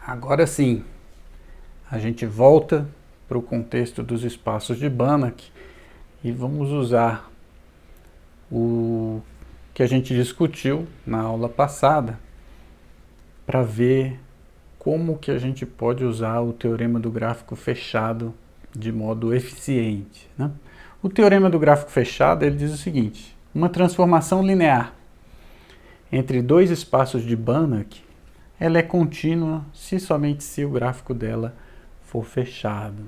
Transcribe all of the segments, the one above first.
Agora sim, a gente volta para o contexto dos espaços de Banach e vamos usar o que a gente discutiu na aula passada para ver como que a gente pode usar o teorema do gráfico fechado de modo eficiente, né? O teorema do gráfico fechado ele diz o seguinte: uma transformação linear entre dois espaços de Banach ela é contínua somente se o gráfico dela for fechado,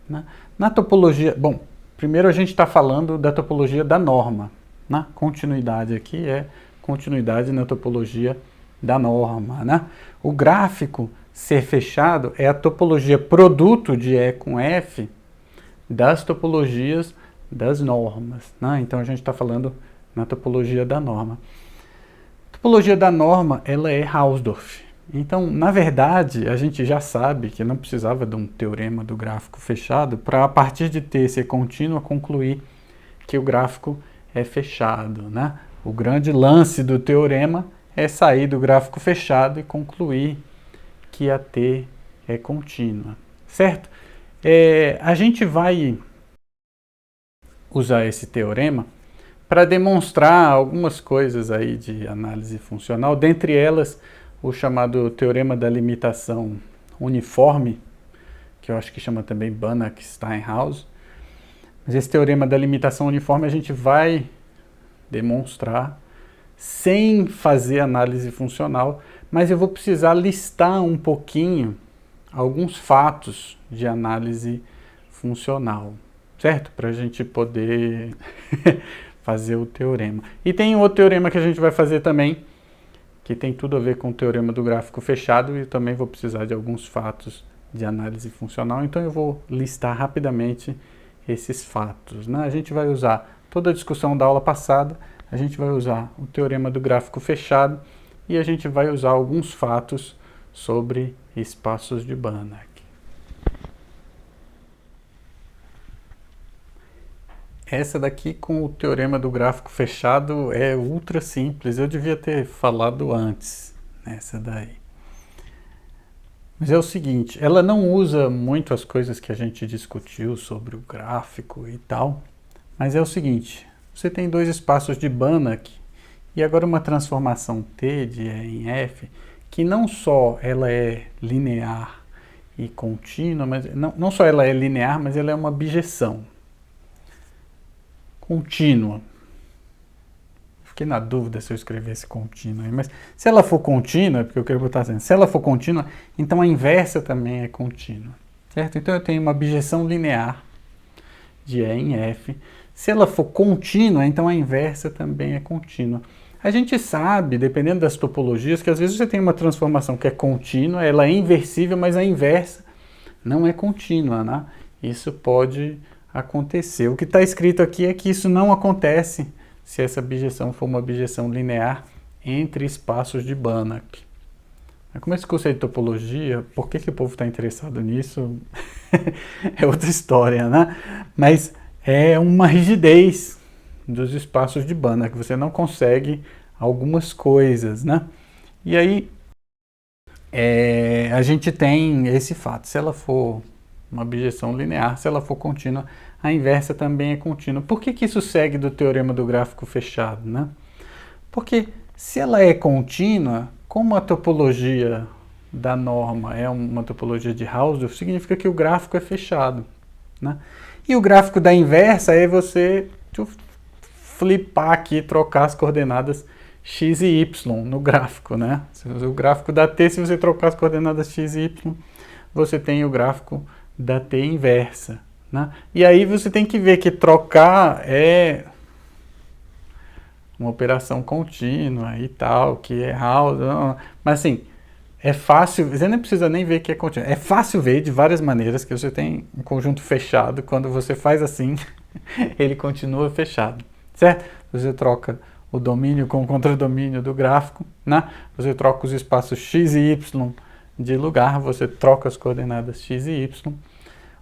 né? Na topologia, bom, primeiro a gente está falando da topologia da norma, né? Continuidade aqui é continuidade na topologia da norma, né? O gráfico ser fechado é a topologia produto de E com F das topologias das normas, né? Então a gente está falando na topologia da norma. A topologia da norma ela é Hausdorff. Então, na verdade, a gente já sabe que não precisava de um teorema do gráfico fechado para, a partir de T ser contínua, concluir que o gráfico é fechado, né? O grande lance do teorema é sair do gráfico fechado e concluir que a T é contínua, certo? A gente vai usar esse teorema para demonstrar algumas coisas aí de análise funcional, dentre elas o chamado teorema da limitação uniforme, que eu acho que chama também Banach-Steinhaus. Mas esse teorema da limitação uniforme a gente vai demonstrar sem fazer análise funcional, mas eu vou precisar listar um pouquinho alguns fatos de análise funcional, certo? Para a gente poder fazer o teorema. E tem outro teorema que a gente vai fazer também, que tem tudo a ver com o teorema do gráfico fechado, e também vou precisar de alguns fatos de análise funcional, então eu vou listar rapidamente esses fatos, né? A gente vai usar toda a discussão da aula passada, a gente vai usar o teorema do gráfico fechado e a gente vai usar alguns fatos sobre espaços de Banach. Essa daqui com o teorema do gráfico fechado é ultra simples, eu devia ter falado antes nessa daí. Mas é o seguinte, ela não usa muito as coisas que a gente discutiu sobre o gráfico e tal, mas é o seguinte, você tem dois espaços de Banach e agora uma transformação T de E em F, que não só ela é linear e contínua, mas não só ela é linear, mas ela é uma bijeção contínua. Fiquei na dúvida se eu escrevesse contínua, mas se ela for contínua, porque eu quero botar assim, se ela for contínua, então a inversa também é contínua, certo? Então eu tenho uma bijeção linear de E em F. Se ela for contínua, então a inversa também é contínua. A gente sabe, dependendo das topologias, que às vezes você tem uma transformação que é contínua, ela é inversível, mas a inversa não é contínua, né? Isso pode acontecer. O que está escrito aqui é que isso não acontece se essa bijeção for uma bijeção linear entre espaços de Banach. Como esse curso é de topologia, por que o povo está interessado nisso? É outra história, né? Mas é uma rigidez dos espaços de Banach, você não consegue algumas coisas, né? E aí a gente tem esse fato, se ela for uma bijeção linear, se ela for contínua, a inversa também é contínua. Por que isso segue do teorema do gráfico fechado, né? Porque se ela é contínua, como a topologia da norma é uma topologia de Hausdorff, significa que o gráfico é fechado, né? E o gráfico da inversa é você flipar aqui, trocar as coordenadas x e y no gráfico, né? O gráfico da t, se você trocar as coordenadas x e y, você tem o gráfico da t inversa, né? E aí você tem que ver que trocar é uma operação contínua e tal, que é Hausdorff, mas assim, é fácil, você não precisa nem ver que é contínuo, é fácil ver de várias maneiras que você tem um conjunto fechado, quando você faz assim, ele continua fechado, certo? Você troca o domínio com o contradomínio do gráfico, né? Você troca os espaços x e y de lugar, você troca as coordenadas x e y,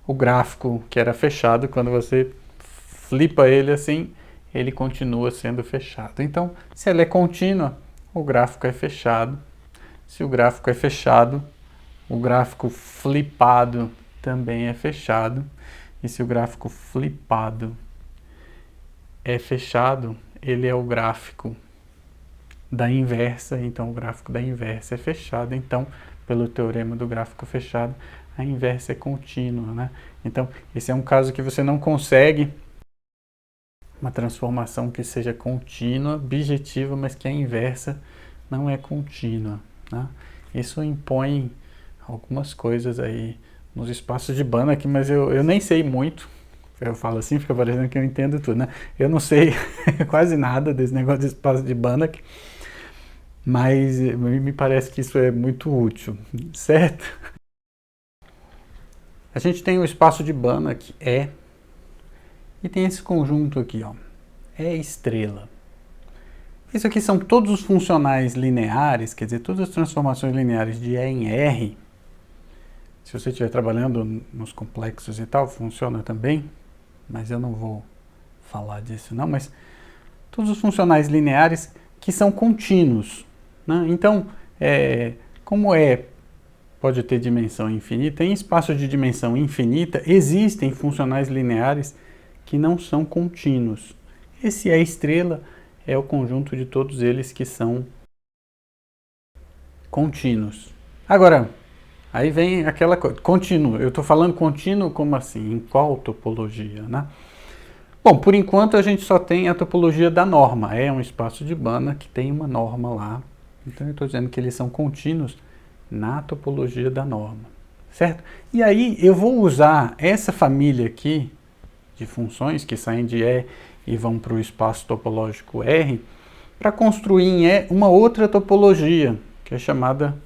o gráfico que era fechado, quando você flipa ele assim, ele continua sendo fechado. Então, se ela é contínua, o gráfico é fechado. Se o gráfico é fechado, o gráfico flipado também é fechado. E se o gráfico flipado é fechado, ele é o gráfico da inversa, então o gráfico da inversa é fechado. Então, pelo teorema do gráfico fechado, a inversa é contínua, né? Então, esse é um caso que você não consegue uma transformação que seja contínua, bijetiva, mas que a inversa não é contínua, né? Isso impõe algumas coisas aí nos espaços de Banach, mas eu nem sei muito. Eu falo assim, fica parecendo que eu entendo tudo, né? Eu não sei quase nada desse negócio de espaço de Banach, mas me parece que isso é muito útil, certo? A gente tem o espaço de Banach, E, e tem esse conjunto aqui, ó, E estrela. Isso aqui são todos os funcionais lineares, quer dizer, todas as transformações lineares de E em R. Se você estiver trabalhando nos complexos e tal, funciona também, mas eu não vou falar disso não, mas todos os funcionais lineares que são contínuos, né? Então, como E pode ter dimensão infinita, em espaço de dimensão infinita existem funcionais lineares que não são contínuos. Esse E estrela é o conjunto de todos eles que são contínuos. Agora, aí vem aquela coisa, contínuo. Eu estou falando contínuo como assim? Em qual topologia, né? Bom, por enquanto a gente só tem a topologia da norma. É um espaço de Banach que tem uma norma lá. Então eu estou dizendo que eles são contínuos na topologia da norma, certo? E aí eu vou usar essa família aqui de funções que saem de E e vão para o espaço topológico R para construir em E uma outra topologia, que é chamada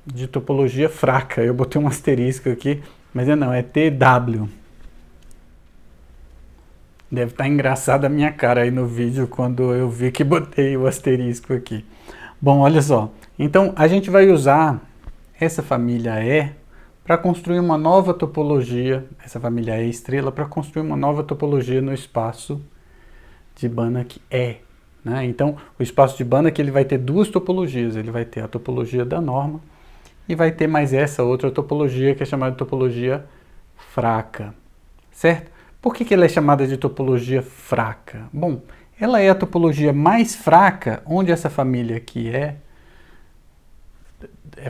de topologia fraca. Eu botei um asterisco aqui, mas não, é TW. Deve estar engraçada a minha cara aí no vídeo quando eu vi que botei o asterisco aqui. Bom, olha só. Então, a gente vai usar essa família E para construir uma nova topologia, essa família E estrela, para construir uma nova topologia no espaço de Banach E. Né? Então, o espaço de Banach ele vai ter duas topologias. Ele vai ter a topologia da norma e vai ter mais essa outra topologia que é chamada de topologia fraca. Certo? Por que ela é chamada de topologia fraca? Bom, ela é a topologia mais fraca onde essa família aqui é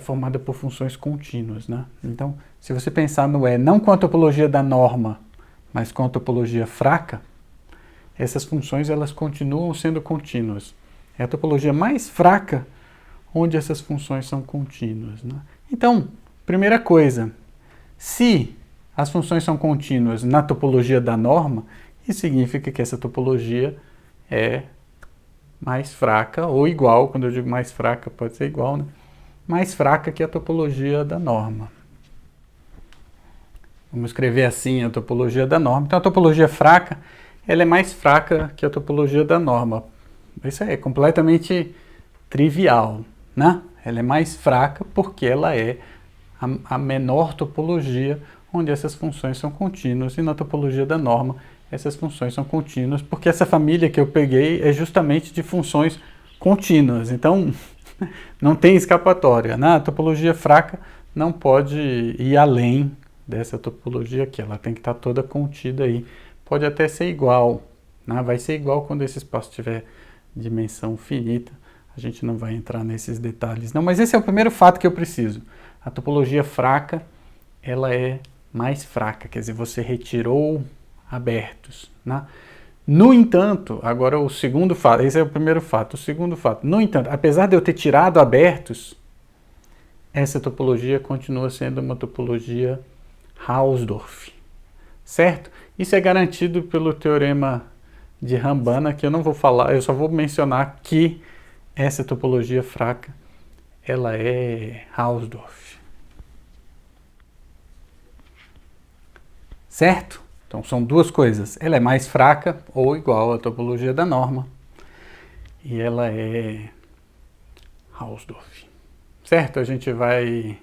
formada por funções contínuas, né? Então, se você pensar no E não com a topologia da norma, mas com a topologia fraca, essas funções elas continuam sendo contínuas. É a topologia mais fraca onde essas funções são contínuas, né? Então, primeira coisa, se as funções são contínuas na topologia da norma, isso significa que essa topologia é mais fraca ou igual, quando eu digo mais fraca pode ser igual, né? Mais fraca que a topologia da norma. Vamos escrever assim a topologia da norma. Então a topologia fraca, ela é mais fraca que a topologia da norma. Isso é completamente trivial, né? Ela é mais fraca porque ela é a menor topologia onde essas funções são contínuas, e na topologia da norma essas funções são contínuas, porque essa família que eu peguei é justamente de funções contínuas. Então, não tem escapatória, né? A topologia fraca não pode ir além dessa topologia aqui, ela tem que estar toda contida aí. Pode até ser igual, né? Vai ser igual quando esse espaço tiver dimensão finita. A gente não vai entrar nesses detalhes, não, mas esse é o primeiro fato que eu preciso. A topologia fraca, ela é mais fraca, quer dizer, você retirou abertos, né? No entanto, agora o segundo fato, esse é o primeiro fato, o segundo fato, no entanto, apesar de eu ter tirado abertos, essa topologia continua sendo uma topologia Hausdorff, certo? Isso é garantido pelo teorema de Rambana, que eu não vou falar, eu só vou mencionar que essa topologia fraca, ela é Hausdorff. Certo? Então são duas coisas. Ela é mais fraca ou igual à topologia da norma. E ela é Hausdorff. Certo? A gente vai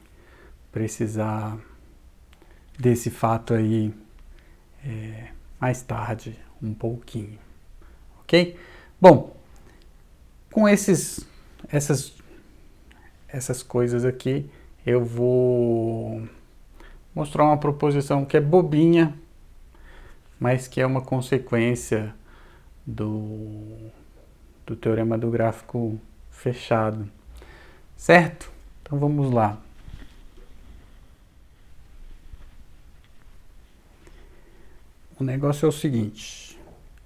precisar desse fato aí mais tarde, um pouquinho. Ok? Bom, com essas coisas aqui, eu vou mostrar uma proposição que é bobinha, mas que é uma consequência do teorema do gráfico fechado, certo? Então vamos lá. O negócio é o seguinte,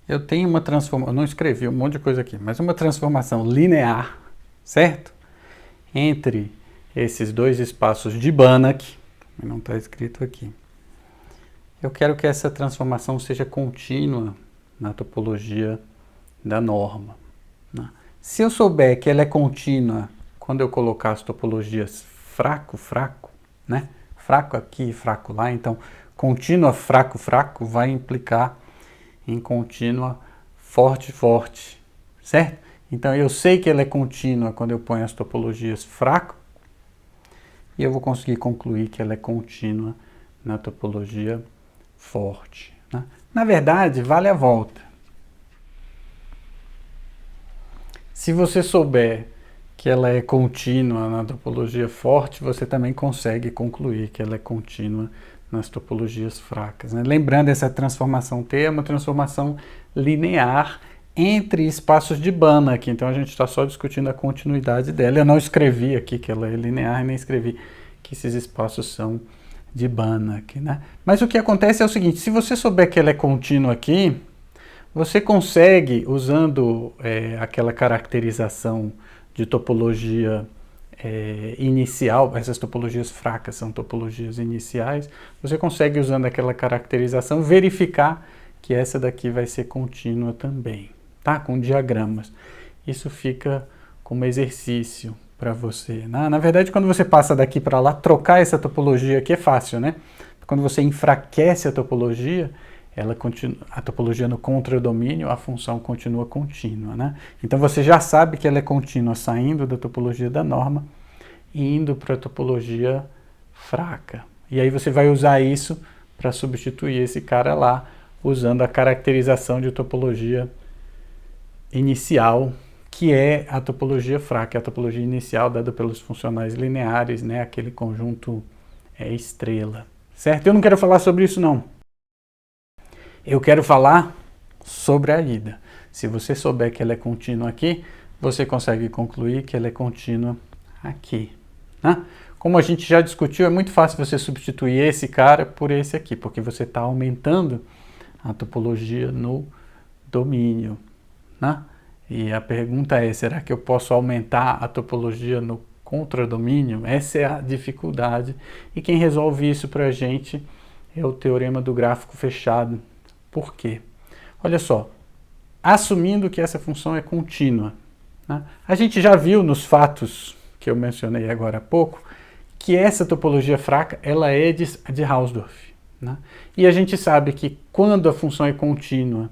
eu tenho uma transformação, eu não escrevi um monte de coisa aqui, mas uma transformação linear, certo? Entre esses dois espaços de Banach, não está escrito aqui. Eu quero que essa transformação seja contínua na topologia da norma, né? Se eu souber que ela é contínua quando eu colocar as topologias fraco, fraco, né? Fraco aqui, fraco lá, então contínua, fraco, fraco vai implicar em contínua, forte, forte, certo? Então eu sei que ela é contínua quando eu ponho as topologias fraco e eu vou conseguir concluir que ela é contínua na topologia forte, né? Na verdade, vale a volta. Se você souber que ela é contínua na topologia forte, você também consegue concluir que ela é contínua nas topologias fracas, né? Lembrando, essa transformação T é uma transformação linear entre espaços de Banach, então a gente está só discutindo a continuidade dela. Eu não escrevi aqui que ela é linear, nem escrevi que esses espaços são de Banach, né? Mas o que acontece é o seguinte, se você souber que ela é contínua aqui, você consegue, usando aquela caracterização de topologia inicial, essas topologias fracas são topologias iniciais, você consegue, usando aquela caracterização, verificar que essa daqui vai ser contínua também, tá? Com diagramas. Isso fica como exercício para você. Na verdade, quando você passa daqui para lá, trocar essa topologia aqui é fácil, né? Quando você enfraquece a topologia, a topologia no contradomínio, a função continua contínua, né? Então você já sabe que ela é contínua saindo da topologia da norma e indo para a topologia fraca. E aí você vai usar isso para substituir esse cara lá, usando a caracterização de topologia inicial, que é a topologia fraca, a topologia inicial dada pelos funcionais lineares, né? Aquele conjunto estrela, certo? Eu não quero falar sobre isso, não. Eu quero falar sobre a ida. Se você souber que ela é contínua aqui, você consegue concluir que ela é contínua aqui, né? Como a gente já discutiu, é muito fácil você substituir esse cara por esse aqui, porque você está aumentando a topologia no domínio, né? E a pergunta é, será que eu posso aumentar a topologia no contradomínio? Essa é a dificuldade. E quem resolve isso para a gente é o teorema do gráfico fechado. Por quê? Olha só, assumindo que essa função é contínua, né? A gente já viu nos fatos que eu mencionei agora há pouco que essa topologia fraca ela é de Hausdorff, né? E a gente sabe que quando a função é contínua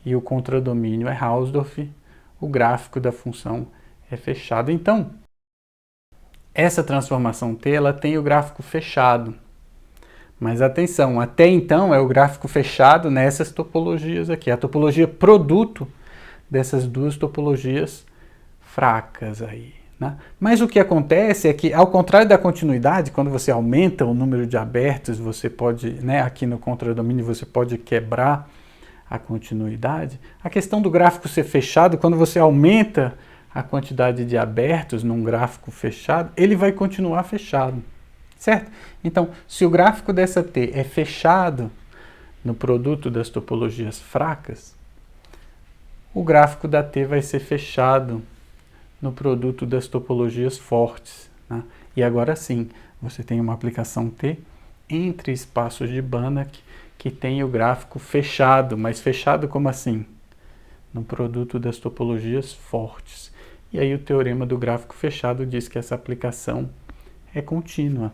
e o contradomínio é Hausdorff, o gráfico da função é fechado. Então, essa transformação T ela tem o gráfico fechado. Mas atenção, até então é o gráfico fechado nessas topologias aqui, a topologia produto dessas duas topologias fracas aí, né? Mas o que acontece é que, ao contrário da continuidade, quando você aumenta o número de abertos, você pode, né, aqui no contradomínio você pode quebrar a continuidade. A questão do gráfico ser fechado, quando você aumenta a quantidade de abertos num gráfico fechado, ele vai continuar fechado. Certo? Então, se o gráfico dessa T é fechado no produto das topologias fracas, o gráfico da T vai ser fechado no produto das topologias fortes, né? E agora sim, você tem uma aplicação T entre espaços de Banach que tem o gráfico fechado, mas fechado como assim? No produto das topologias fortes. E aí o teorema do gráfico fechado diz que essa aplicação é contínua.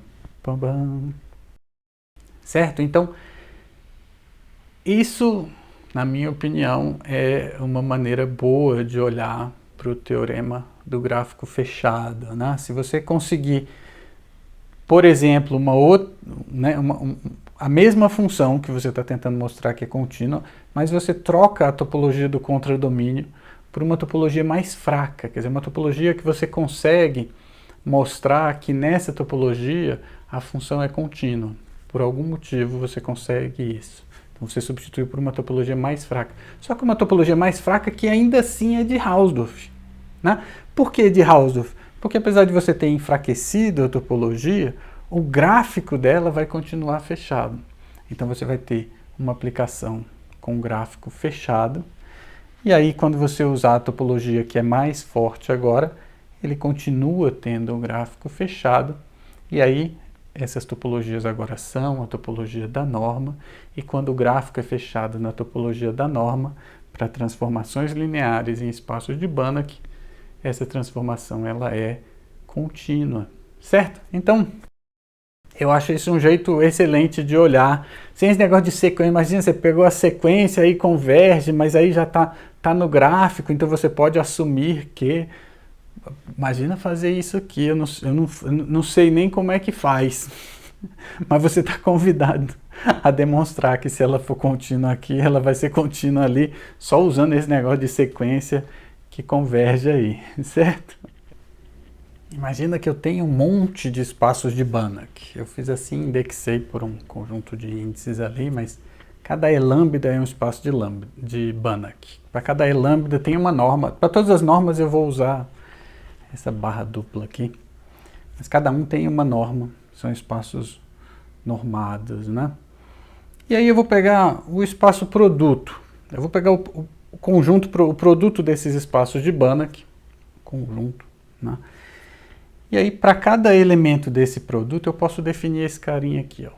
Certo? Então, isso, na minha opinião, é uma maneira boa de olhar para o teorema do gráfico fechado, né? Se você conseguir, por exemplo, a mesma função que você está tentando mostrar que é contínua, mas você troca a topologia do contradomínio por uma topologia mais fraca, quer dizer, uma topologia que você consegue mostrar que nessa topologia a função é contínua. Por algum motivo você consegue isso. Então você substitui por uma topologia mais fraca. Só que uma topologia mais fraca que ainda assim é de Hausdorff. Né? Por que de Hausdorff? Porque apesar de você ter enfraquecido a topologia, o gráfico dela vai continuar fechado. Então você vai ter uma aplicação com gráfico fechado. E aí quando você usar a topologia que é mais forte agora, ele continua tendo um gráfico fechado. E aí essas topologias agora são a topologia da norma. E quando o gráfico é fechado na topologia da norma, para transformações lineares em espaços de Banach, essa transformação ela é contínua, certo? Então, eu acho isso um jeito excelente de olhar, sem esse negócio de sequência. Imagina, você pegou a sequência e converge, mas aí já está no gráfico, então você pode assumir que... Imagina fazer isso aqui, eu não sei nem como é que faz, mas você está convidado a demonstrar que se ela for contínua aqui, ela vai ser contínua ali, só usando esse negócio de sequência que converge aí, certo? Imagina que eu tenho um monte de espaços de Banach. Eu fiz assim, indexei por um conjunto de índices ali, mas cada E-lambda é um espaço de Banach. Para cada E-lambda tem uma norma. Para todas as normas eu vou usar essa barra dupla aqui. Mas cada um tem uma norma. São espaços normados, né? E aí eu vou pegar o espaço produto. Eu vou pegar o conjunto, o produto desses espaços de Banach. Conjunto, né? E aí, para cada elemento desse produto, eu posso definir esse carinha aqui, ó,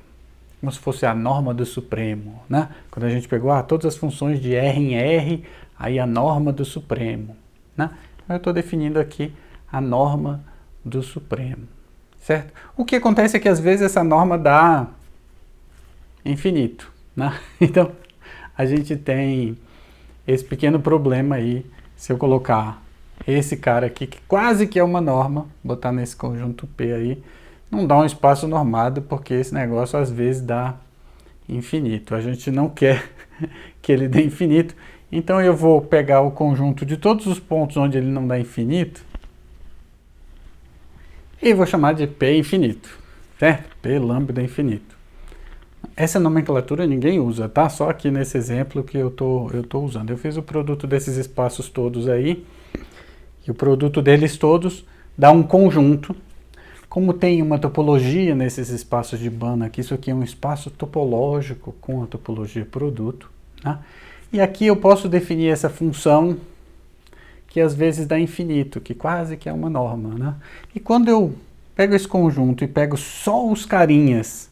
como se fosse a norma do supremo, né? Quando a gente pegou todas as funções de R em R, aí a norma do supremo, né? Então, eu estou definindo aqui a norma do supremo, certo? O que acontece é que, às vezes, essa norma dá infinito, né? Então, a gente tem esse pequeno problema aí, se eu colocar esse cara aqui, que quase que é uma norma, botar nesse conjunto P aí, não dá um espaço normado, porque esse negócio às vezes dá infinito. A gente não quer que ele dê infinito, então eu vou pegar o conjunto de todos os pontos onde ele não dá infinito e vou chamar de P infinito, certo? P lambda infinito. Essa nomenclatura ninguém usa, tá? Só aqui nesse exemplo que eu tô usando. Eu fiz o produto desses espaços todos aí, e o produto deles todos dá um conjunto. Como tem uma topologia nesses espaços de Banach, isso aqui é um espaço topológico com a topologia produto, né? E aqui eu posso definir essa função que às vezes dá infinito, que quase que é uma norma, né? E quando eu pego esse conjunto e pego só os carinhas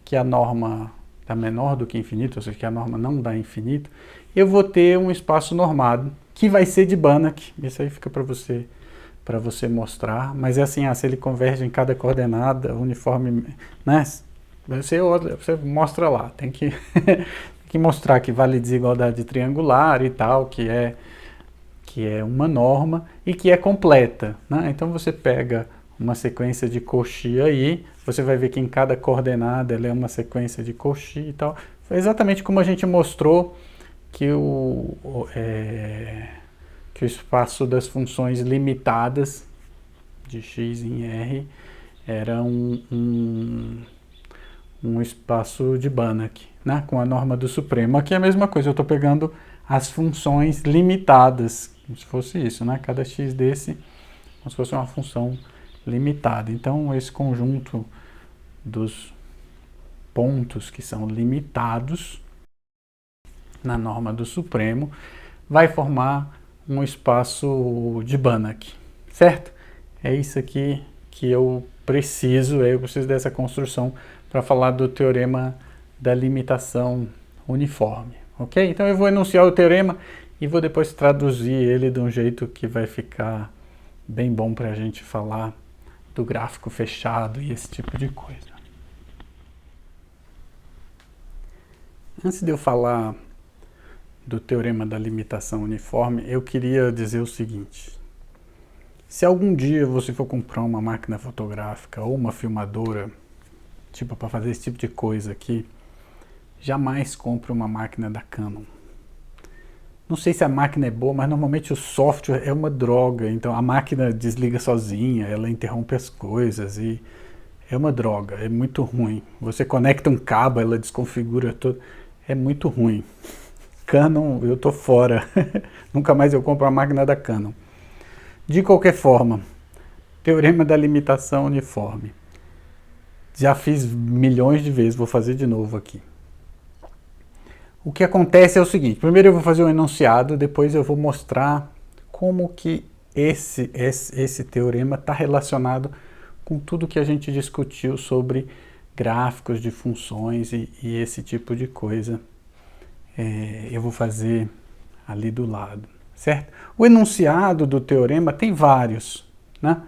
que a norma é menor do que infinito, ou seja, que a norma não dá infinito, eu vou ter um espaço normado que vai ser de Banach. Isso aí fica para você mostrar, mas é assim, se ele converge em cada coordenada uniforme, né? Você mostra lá, tem que, tem que mostrar que vale desigualdade triangular e tal, que é uma norma e que é completa, né? Então você pega uma sequência de Cauchy aí, você vai ver que em cada coordenada ela é uma sequência de Cauchy e tal. Foi exatamente como a gente mostrou que o espaço das funções limitadas de x em R era um espaço de Banach, né? Com a norma do supremo. Aqui é a mesma coisa, eu estou pegando as funções limitadas, como se fosse isso, né? Cada x desse, como se fosse uma função limitada. Então, esse conjunto dos pontos que são limitados na norma do supremo vai formar um espaço de Banach, certo? É isso aqui que eu preciso dessa construção para falar do teorema da limitação uniforme, ok? Então eu vou enunciar o teorema e vou depois traduzir ele de um jeito que vai ficar bem bom para a gente falar do gráfico fechado e esse tipo de coisa. Antes de eu falar do teorema da limitação uniforme, eu queria dizer o seguinte: se algum dia você for comprar uma máquina fotográfica ou uma filmadora, tipo para fazer esse tipo de coisa aqui, jamais compre uma máquina da Canon. Não sei se a máquina é boa, mas normalmente o software é uma droga. Então a máquina desliga sozinha, ela interrompe as coisas e é uma droga, é muito ruim. Você conecta um cabo, ela desconfigura tudo. É muito ruim. Canon, eu tô fora. Nunca mais eu compro uma máquina da Canon. De qualquer forma, teorema da limitação uniforme. Já fiz milhões de vezes, vou fazer de novo aqui. O que acontece é o seguinte, primeiro eu vou fazer um enunciado, depois eu vou mostrar como que esse teorema está relacionado com tudo que a gente discutiu sobre gráficos de funções e esse tipo de coisa. Eu vou fazer ali do lado, certo? O enunciado do teorema tem vários, né?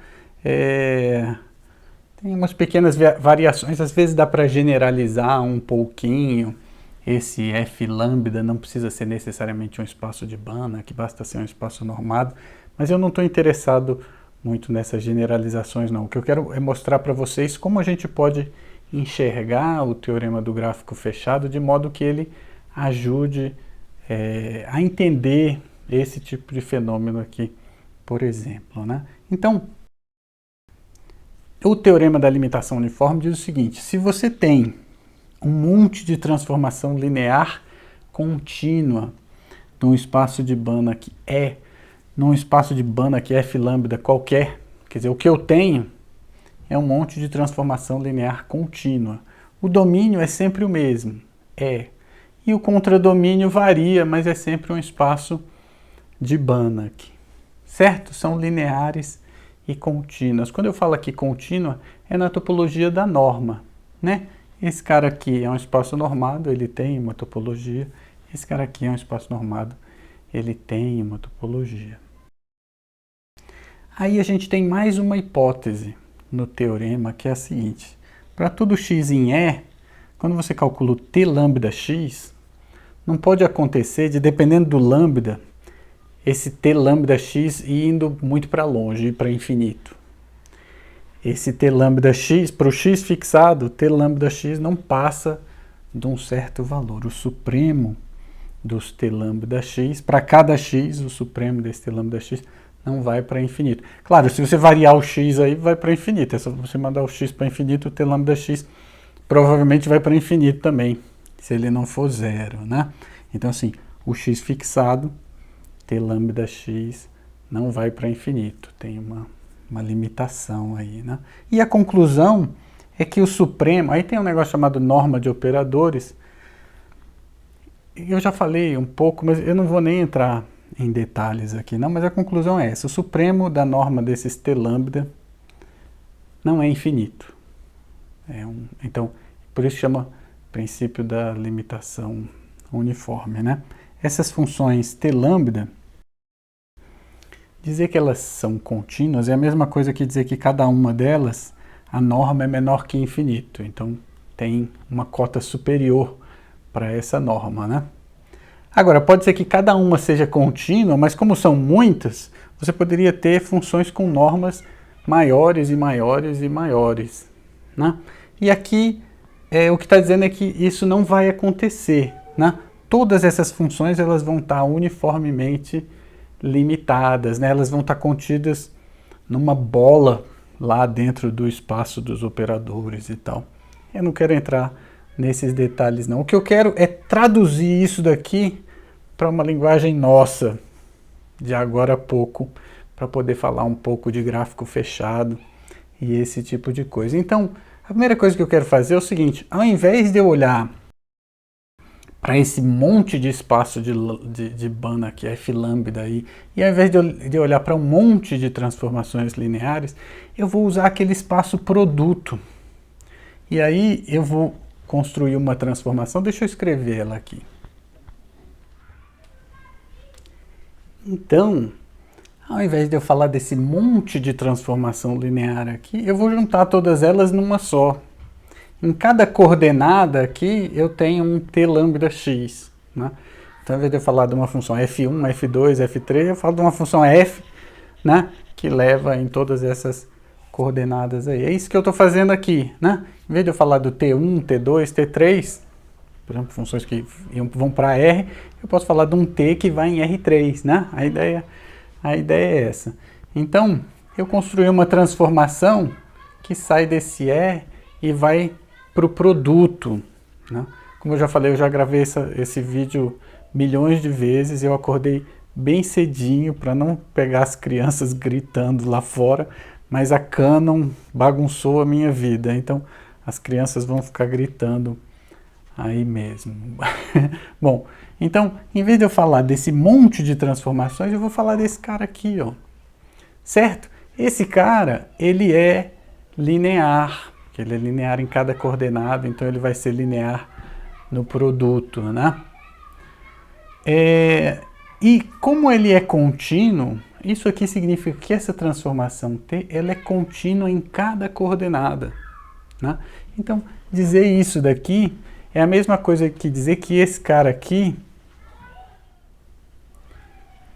Tem umas pequenas variações, às vezes dá para generalizar um pouquinho. Esse F lambda não precisa ser necessariamente um espaço de Banach, basta ser um espaço normado, mas eu não estou interessado muito nessas generalizações não. O que eu quero é mostrar para vocês como a gente pode enxergar o teorema do gráfico fechado de modo que ele ajude a entender esse tipo de fenômeno aqui, por exemplo, né? Então, o teorema da limitação uniforme diz o seguinte, se você tem um monte de transformação linear contínua num espaço de Banach num espaço de Banach F lambda qualquer, quer dizer, o que eu tenho é um monte de transformação linear contínua. O domínio é sempre o mesmo, e o contradomínio varia, mas é sempre um espaço de Banach, certo? São lineares e contínuas. Quando eu falo aqui contínua, é na topologia da norma, né? Esse cara aqui é um espaço normado, ele tem uma topologia. Esse cara aqui é um espaço normado, ele tem uma topologia. Aí a gente tem mais uma hipótese no teorema, que é a seguinte. Para todo x em E, quando você calcula o t lambda x, não pode acontecer de, dependendo do lambda, esse t lambda x indo muito para longe, para infinito. Esse t lambda x, para o x fixado, t lambda x não passa de um certo valor. O supremo dos t lambda x, para cada x, o supremo desse t lambda x não vai para infinito. Claro, se você variar o x aí, vai para infinito. É só você mandar o x para infinito, o t lambda x provavelmente vai para infinito também, se ele não for zero, né? Então, assim, o x fixado, t lambda x, não vai para infinito. Tem uma limitação aí, né? E a conclusão é que o supremo, aí tem um negócio chamado norma de operadores, eu já falei um pouco, mas eu não vou nem entrar em detalhes aqui não, mas a conclusão é essa, o supremo da norma desses t lambda não é infinito. Então, por isso chama princípio da limitação uniforme, né? Essas funções t lambda, dizer que elas são contínuas é a mesma coisa que dizer que cada uma delas, a norma é menor que infinito. Então, tem uma cota superior para essa norma, né? Agora, pode ser que cada uma seja contínua, mas como são muitas, você poderia ter funções com normas maiores e maiores e maiores, né? E aqui, o que está dizendo é que isso não vai acontecer, né? Todas essas funções elas vão estar uniformemente limitadas, né? Elas vão estar contidas numa bola lá dentro do espaço dos operadores e tal. Eu não quero entrar nesses detalhes não. O que eu quero é traduzir isso daqui para uma linguagem nossa, de agora a pouco, para poder falar um pouco de gráfico fechado e esse tipo de coisa. Então, a primeira coisa que eu quero fazer é o seguinte, ao invés de eu olhar para esse monte de espaço de Banach, F lambda aí, e ao invés de olhar para um monte de transformações lineares, eu vou usar aquele espaço produto. E aí eu vou construir uma transformação, deixa eu escrever ela aqui. Então, ao invés de eu falar desse monte de transformação linear aqui, eu vou juntar todas elas numa só. Em cada coordenada aqui, eu tenho um t lambda x, né? Então, ao invés de eu falar de uma função f1, f2, f3, eu falo de uma função f, né? Que leva em todas essas coordenadas aí. É isso que eu estou fazendo aqui, né? Em vez de eu falar do t1, t2, t3, por exemplo, funções que vão para R, eu posso falar de um T que vai em R3, né? A ideia é essa. Então, eu construí uma transformação que sai desse E e vai para o produto, né? Como eu já falei, eu já gravei esse vídeo milhões de vezes, eu acordei bem cedinho para não pegar as crianças gritando lá fora, mas a Canon bagunçou a minha vida, então as crianças vão ficar gritando aí mesmo. Bom, então, em vez de eu falar desse monte de transformações, eu vou falar desse cara aqui, ó. Certo? Esse cara, ele é linear, porque ele é linear em cada coordenada, então ele vai ser linear no produto, né? E como ele é contínuo, isso aqui significa que essa transformação T, ela é contínua em cada coordenada, né? Então, dizer isso daqui é a mesma coisa que dizer que esse cara aqui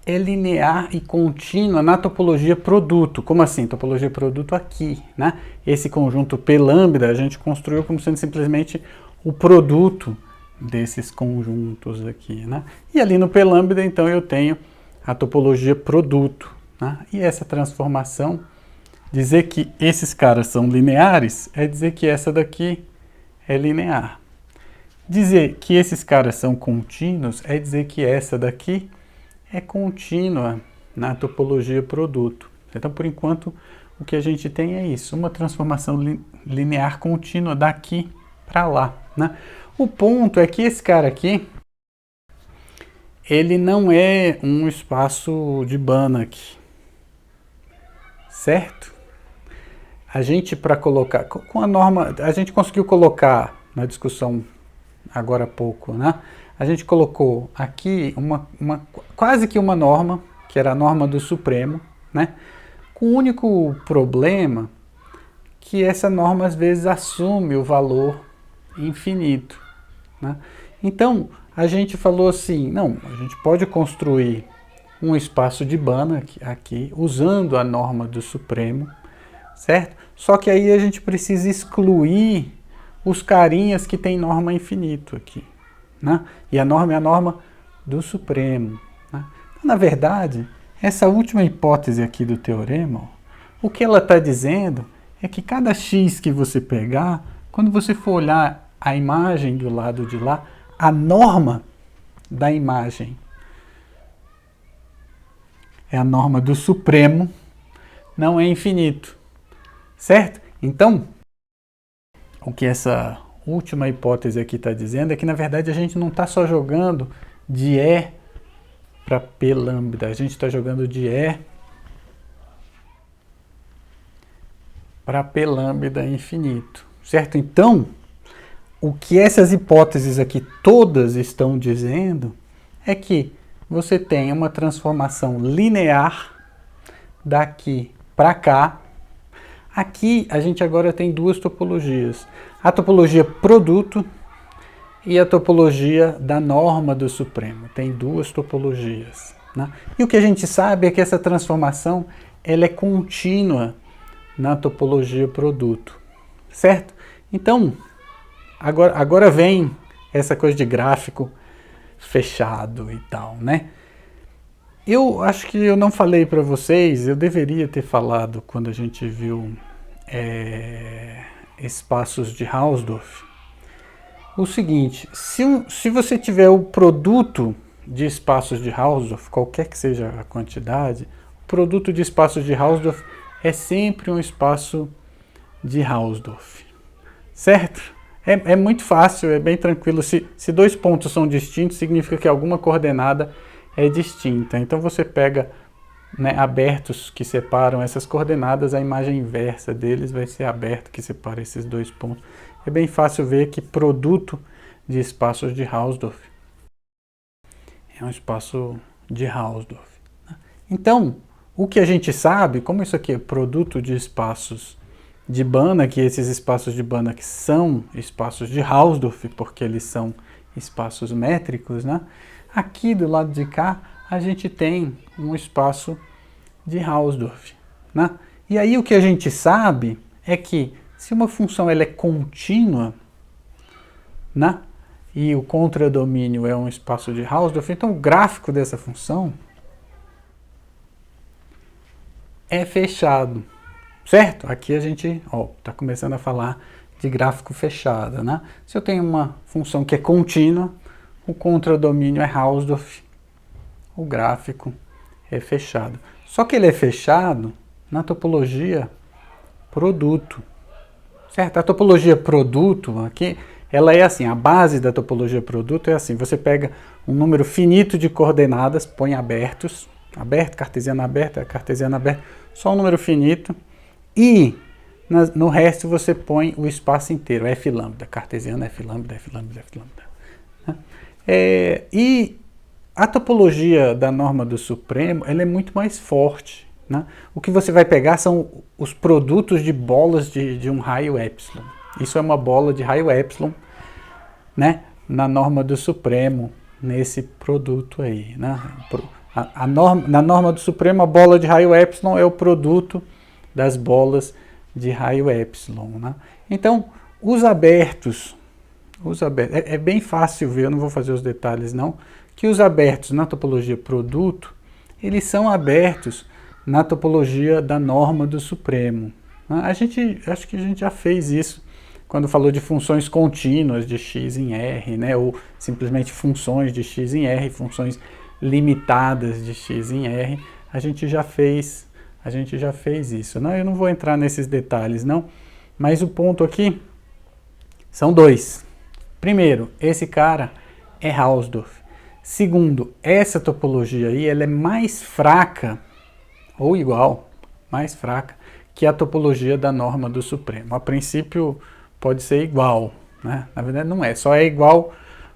é linear e contínua na topologia produto. Como assim? Topologia produto aqui, né? Esse conjunto P lambda a gente construiu como sendo simplesmente o produto desses conjuntos aqui, né? E ali no P lambda, então, eu tenho a topologia produto, né? E essa transformação, dizer que esses caras são lineares, é dizer que essa daqui é linear. Dizer que esses caras são contínuos é dizer que essa daqui é contínua na topologia produto. Então, por enquanto, o que a gente tem é isso, uma transformação linear contínua daqui para lá, né? O ponto é que esse cara aqui, ele não é um espaço de Banach, certo? A gente, para colocar, com a norma, a gente conseguiu colocar na discussão agora há pouco, né? A gente colocou aqui quase que uma norma, que era a norma do Supremo, né? Com o único problema que essa norma às vezes assume o valor infinito, né? Então, a gente falou assim, não, a gente pode construir um espaço de Banach aqui, usando a norma do Supremo, certo? Só que aí a gente precisa excluir os carinhas que tem norma infinito aqui, né? E a norma é a norma do Supremo, né? Então, na verdade, essa última hipótese aqui do teorema, ó, o que ela está dizendo é que cada x que você pegar, quando você for olhar a imagem do lado de lá, a norma da imagem é a norma do Supremo, não é infinito, certo? Então, o que essa última hipótese aqui está dizendo é que, na verdade, a gente não está só jogando de E para P lambda, a gente está jogando de E para P lambda infinito, certo? Então, o que essas hipóteses aqui todas estão dizendo é que você tem uma transformação linear daqui para cá. Aqui a gente agora tem duas topologias, a topologia produto e a topologia da norma do Supremo. Tem duas topologias, né? E o que a gente sabe é que essa transformação ela é contínua na topologia produto, certo? Então, agora vem essa coisa de gráfico fechado e tal, né? Eu acho que eu não falei para vocês, eu deveria ter falado quando a gente viu espaços de Hausdorff. O seguinte, se você tiver o produto de espaços de Hausdorff, qualquer que seja a quantidade, o produto de espaços de Hausdorff é sempre um espaço de Hausdorff, certo? É muito fácil, é bem tranquilo. Se dois pontos são distintos, significa que alguma coordenada é distinta. Então você pega, né, abertos que separam essas coordenadas, a imagem inversa deles vai ser aberto que separa esses dois pontos. É bem fácil ver que produto de espaços de Hausdorff é um espaço de Hausdorff. Então, o que a gente sabe, como isso aqui é produto de espaços de Banach, esses espaços de Banach são espaços de Hausdorff, porque eles são espaços métricos, né? Aqui do lado de cá, a gente tem um espaço de Hausdorff, né? E aí o que a gente sabe é que se uma função ela é contínua, né? e o contradomínio é um espaço de Hausdorff, então o gráfico dessa função é fechado, certo? Aqui a gente está começando a falar de gráfico fechado, né? Se eu tenho uma função que é contínua, o contradomínio é Hausdorff, o gráfico é fechado. Só que ele é fechado na topologia produto, certo? A topologia produto aqui, ela é assim, a base da topologia produto é assim, você pega um número finito de coordenadas, põe abertos, aberto, cartesiano aberto, só um número finito, e no resto você põe o espaço inteiro, F lambda, cartesiano, F lambda, F lambda, F lambda. E a topologia da norma do supremo, ela é muito mais forte, né? O que você vai pegar são os produtos de bolas de um raio epsilon. Isso é uma bola de raio epsilon, né? Na norma do supremo, nesse produto aí, né? Na norma do supremo, a bola de raio epsilon é o produto das bolas de raio epsilon, né? Então, os abertos, é bem fácil ver, eu não vou fazer os detalhes não, que os abertos na topologia produto, eles são abertos na topologia da norma do supremo. Acho que a gente já fez isso quando falou de funções contínuas de x em R, né? Ou simplesmente funções de x em R, funções limitadas de x em R, a gente já fez isso. Não, eu não vou entrar nesses detalhes não, mas o ponto aqui são dois. Primeiro, esse cara é Hausdorff. Segundo, essa topologia aí, ela é mais fraca, ou igual, mais fraca, que a topologia da norma do supremo. A princípio pode ser igual, né? Na verdade não é, só é igual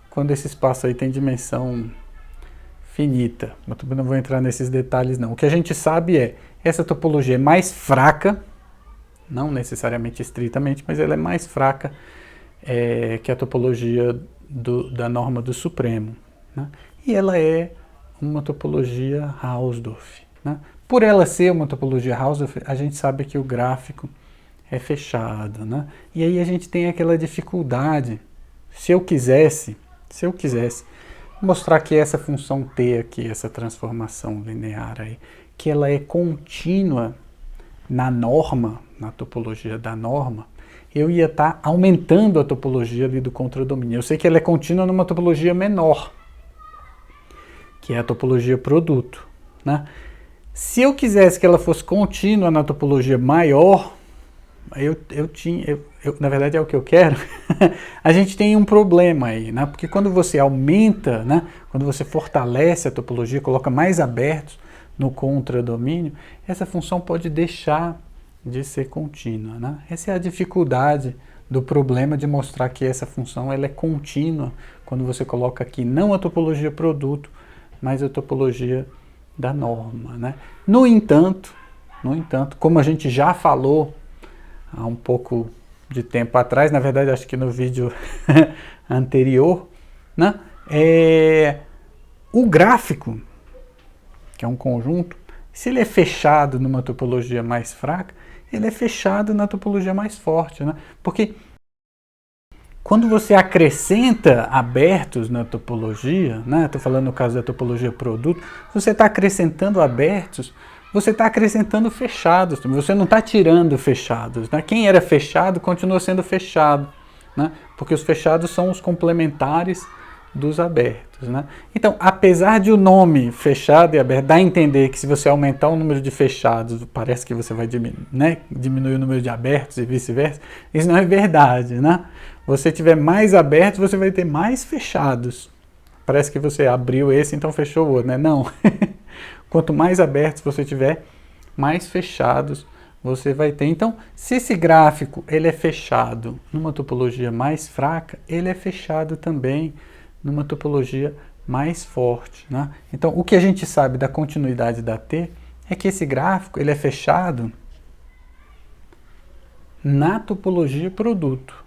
quando esse espaço aí tem dimensão finita. Eu também não vou entrar nesses detalhes não. O que a gente sabe é, essa topologia é mais fraca, não necessariamente estritamente, mas ela é mais fraca que a topologia da norma do supremo, né? E ela é uma topologia Hausdorff, né? Por ela ser uma topologia Hausdorff, a gente sabe que o gráfico é fechado, né? E aí a gente tem aquela dificuldade, se eu quisesse mostrar que essa função t aqui, essa transformação linear aí, que ela é contínua na norma, na topologia da norma, eu ia estar aumentando a topologia ali do contradomínio. Eu sei que ela é contínua numa topologia menor, que é a topologia produto, né? Se eu quisesse que ela fosse contínua na topologia maior, na verdade é o que eu quero, a gente tem um problema aí, né? Porque quando você aumenta, né? Quando você fortalece a topologia, coloca mais abertos no contradomínio, essa função pode deixar de ser contínua, né? Essa é a dificuldade do problema de mostrar que essa função ela é contínua quando você coloca aqui não a topologia produto, mas a topologia da norma, né? No entanto, como a gente já falou há um pouco de tempo atrás, na verdade acho que no vídeo anterior, né? O gráfico, que é um conjunto, se ele é fechado numa topologia mais fraca, ele é fechado na topologia mais forte, né? Porque quando você acrescenta abertos na topologia, né? Estou falando no caso da topologia produto, você está acrescentando abertos, você está acrescentando fechados, você não está tirando fechados, né? Quem era fechado continua sendo fechado, né? Porque os fechados são os complementares dos abertos, né? Então, apesar de o nome fechado e aberto dar a entender que se você aumentar o número de fechados, parece que você vai diminuir o número de abertos e vice-versa, isso não é verdade, né? Você tiver mais abertos, você vai ter mais fechados. Parece que você abriu esse, então fechou o outro, né? Não. Quanto mais abertos você tiver, mais fechados você vai ter. Então, se esse gráfico ele é fechado numa topologia mais fraca, ele é fechado também numa topologia mais forte, né? Então, o que a gente sabe da continuidade da T é que esse gráfico ele é fechado na topologia produto.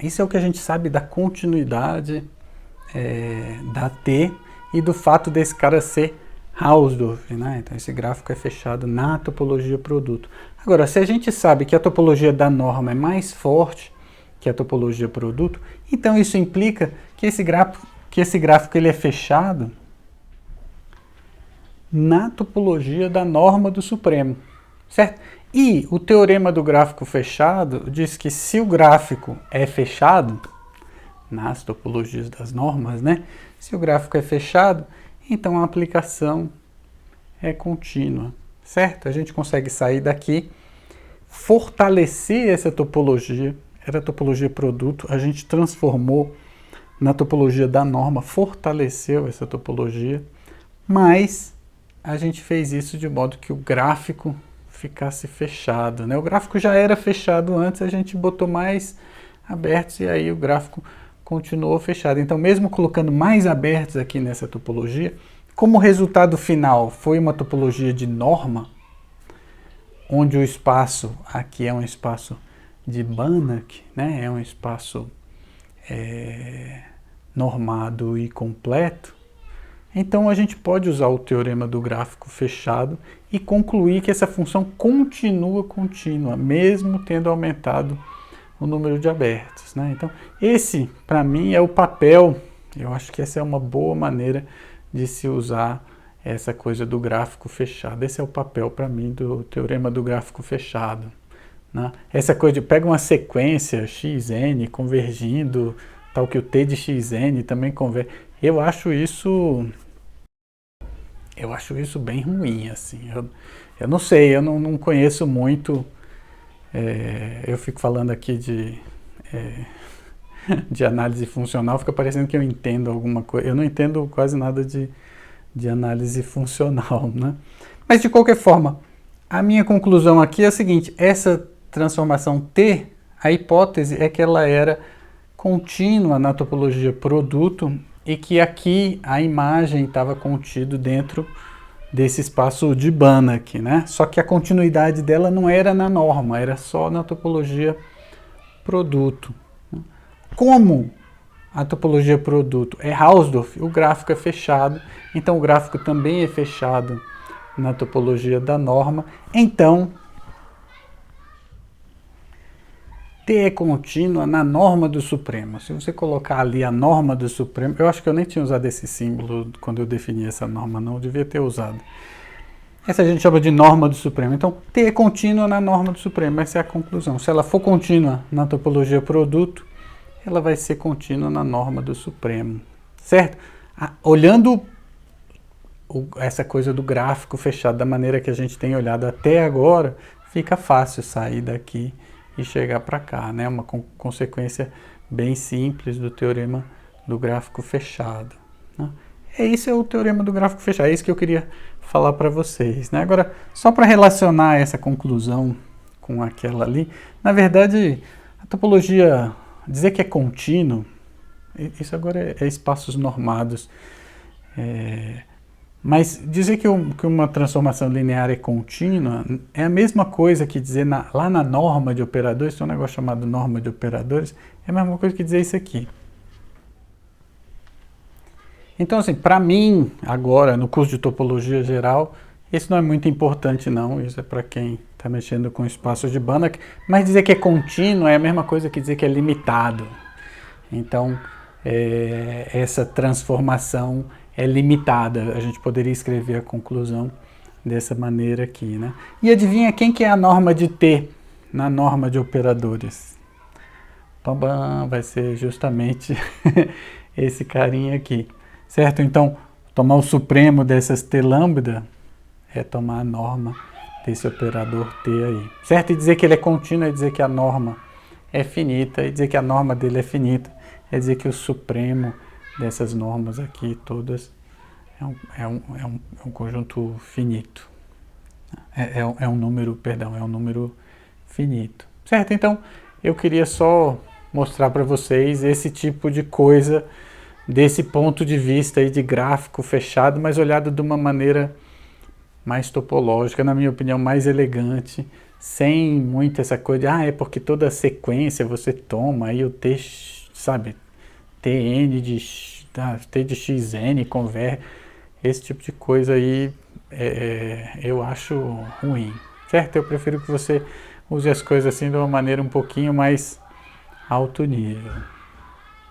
Isso é o que a gente sabe da continuidade da T e do fato desse cara ser Hausdorff, né? Então, esse gráfico é fechado na topologia produto. Agora, se a gente sabe que a topologia da norma é mais forte que é a topologia produto, então isso implica que esse gráfico ele é fechado na topologia da norma do supremo, certo? E o teorema do gráfico fechado diz que se o gráfico é fechado, nas topologias das normas, né? Se o gráfico é fechado, então a aplicação é contínua, certo? A gente consegue sair daqui, fortalecer essa topologia, era a topologia produto, a gente transformou na topologia da norma, fortaleceu essa topologia, mas a gente fez isso de modo que o gráfico ficasse fechado, né? O gráfico já era fechado antes, a gente botou mais abertos e aí o gráfico continuou fechado. Então, mesmo colocando mais abertos aqui nessa topologia, como o resultado final foi uma topologia de norma, onde o espaço aqui é um espaço de Banach, né? É um espaço normado e completo, então a gente pode usar o teorema do gráfico fechado e concluir que essa função continua contínua, mesmo tendo aumentado o número de abertos, né? Então, esse, para mim, é o papel, eu acho que essa é uma boa maneira de se usar essa coisa do gráfico fechado. Esse é o papel, para mim, do teorema do gráfico fechado, né? Essa coisa de pega uma sequência xn convergindo, tal que o t de xn também converge. Eu acho isso bem ruim, assim. Eu não sei, eu não conheço muito. Eu fico falando aqui de análise funcional, fica parecendo que eu entendo alguma coisa. Eu não entendo quase nada de análise funcional, né? Mas, de qualquer forma, a minha conclusão aqui é a seguinte: essa transformação T, a hipótese é que ela era contínua na topologia produto e que aqui a imagem estava contido dentro desse espaço de Banach, né? Só que a continuidade dela não era na norma, era só na topologia produto. Como a topologia produto é Hausdorff, o gráfico é fechado, então o gráfico também é fechado na topologia da norma, então T é contínua na norma do supremo. Se você colocar ali a norma do supremo, eu acho que eu nem tinha usado esse símbolo quando eu defini essa norma, não, eu devia ter usado. Essa a gente chama de norma do supremo. Então, T é contínua na norma do supremo, essa é a conclusão. Se ela for contínua na topologia produto, ela vai ser contínua na norma do supremo, certo? Olhando essa coisa do gráfico fechado da maneira que a gente tem olhado até agora, fica fácil sair daqui e chegar para cá, né? Uma consequência bem simples do teorema do gráfico fechado, né? Isso é o teorema do gráfico fechado, é isso que eu queria falar para vocês, né? Agora, só para relacionar essa conclusão com aquela ali, na verdade, a topologia, dizer que é contínuo, isso agora é espaços normados, mas dizer que uma transformação linear é contínua é a mesma coisa que dizer lá na norma de operadores, tem um negócio chamado norma de operadores, é a mesma coisa que dizer isso aqui. Então, assim, para mim, agora, no curso de topologia geral, isso não é muito importante não, isso é para quem está mexendo com espaços de Banach, mas dizer que é contínuo é a mesma coisa que dizer que é limitado. Então, essa transformação é limitada. A gente poderia escrever a conclusão dessa maneira aqui, né? E adivinha quem que é a norma de T na norma de operadores? Pambam, vai ser justamente esse carinha aqui, certo? Então, tomar o supremo dessas T lambda é tomar a norma desse operador T aí, certo? E dizer que ele é contínuo é dizer que a norma é finita, e dizer que a norma dele é finita é dizer que o supremo dessas normas aqui todas é um conjunto finito. É um número finito. Certo? Então, eu queria só mostrar para vocês esse tipo de coisa, desse ponto de vista aí de gráfico fechado, mas olhado de uma maneira mais topológica, na minha opinião, mais elegante, sem muito essa coisa de, é porque toda sequência você toma aí o T, sabe, Tn de T de xn converte, esse tipo de coisa aí eu acho ruim, certo? Eu prefiro que você use as coisas assim de uma maneira um pouquinho mais alto nível.